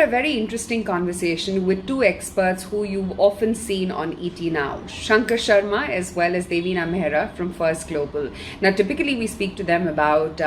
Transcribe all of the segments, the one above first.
a very interesting conversation with two experts who you've often seen on ET Now, Shankar Sharma as well as Devina Mehra from First Global. Now, typically we speak to them about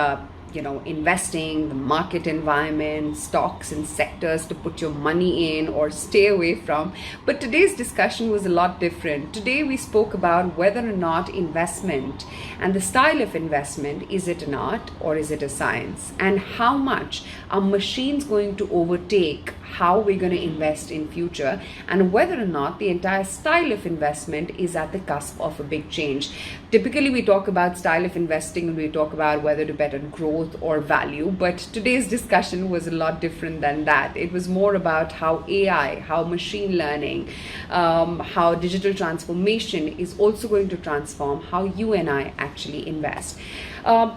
investing, the market environment, stocks and sectors to put your money in or stay away from. But today's discussion was a lot different. Today we spoke about whether or not investment and the style of investment, is it an art or is it a science? And how much are machines going to overtake how we're going to invest in future, and whether or not the entire style of investment is at the cusp of a big change. Typically we talk about style of investing and we talk about whether to bet on growth or value, but today's discussion was a lot different than that. It was more about how AI, how machine learning, how digital transformation is also going to transform how you and I actually invest.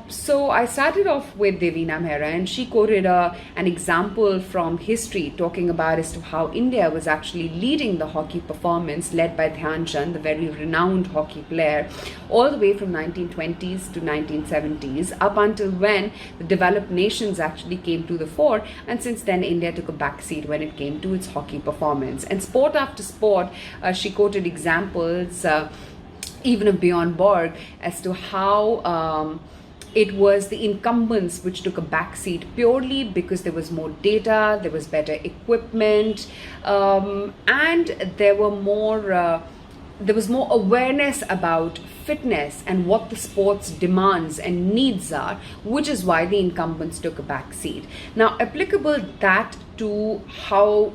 So I started off with Devina Mehra, and she quoted an example from history talking about as to how India was actually leading the hockey performance led by Dhyan Chand, the very renowned hockey player, all the way from 1920s to 1970s, up until when the developed nations actually came to the fore, and since then India took a backseat when it came to its hockey performance. And sport after sport, she quoted examples even of Bjorn Borg as to how it was the incumbents which took a backseat purely because there was more data, there was better equipment, and there was more awareness about fitness and what the sport's demands and needs are, which is why the incumbents took a backseat. Now, applicable that to how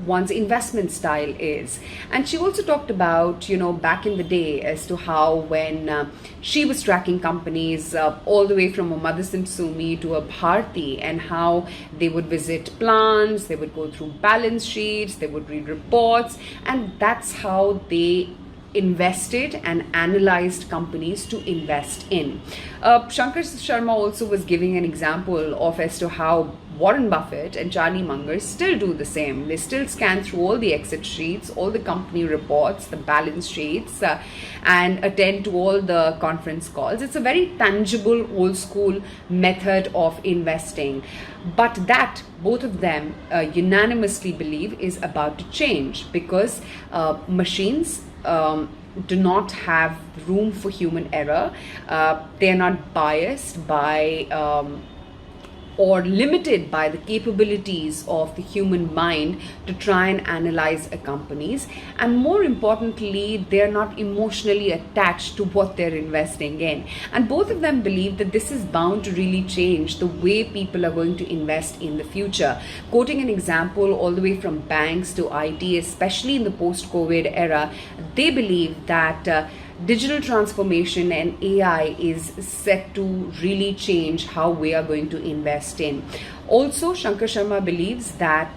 one's investment style is. And she also talked about, back in the day as to how when she was tracking companies all the way from a Motherson Sumi to a Bharti, and how they would visit plants, they would go through balance sheets, they would read reports, and that's how they invested and analyzed companies to invest in. Shankar Sharma also was giving an example of as to how Warren Buffett and Charlie Munger still do the same. They still scan through all the exit sheets, all the company reports, the balance sheets, and attend to all the conference calls. It's a very tangible, old school method of investing. But that both of them unanimously believe is about to change, because machines do not have room for human error. They are not biased by or limited by the capabilities of the human mind to try and analyze a company's, and more importantly, they're not emotionally attached to what they're investing in. And both of them believe that this is bound to really change the way people are going to invest in the future. Quoting an example all the way from banks to IT, especially in the post-COVID era, they believe that digital transformation and AI is set to really change how we are going to invest in. Also, Shankar Sharma believes that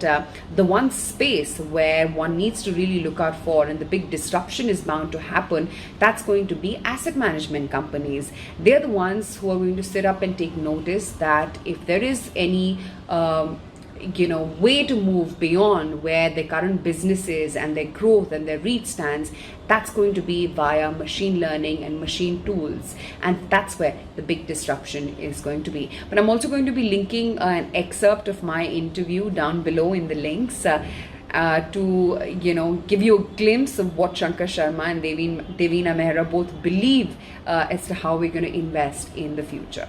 the one space where one needs to really look out for, and the big disruption is bound to happen, that's going to be asset management companies. They're the ones who are going to sit up and take notice that if there is any way to move beyond where their current businesses and their growth and their reach stands, that's going to be via machine learning and machine tools, and that's where the big disruption is going to be. But I'm also going to be linking an excerpt of my interview down below in the links to give you a glimpse of what Shankar Sharma and Devina Mehra both believe as to how we're going to invest in the future.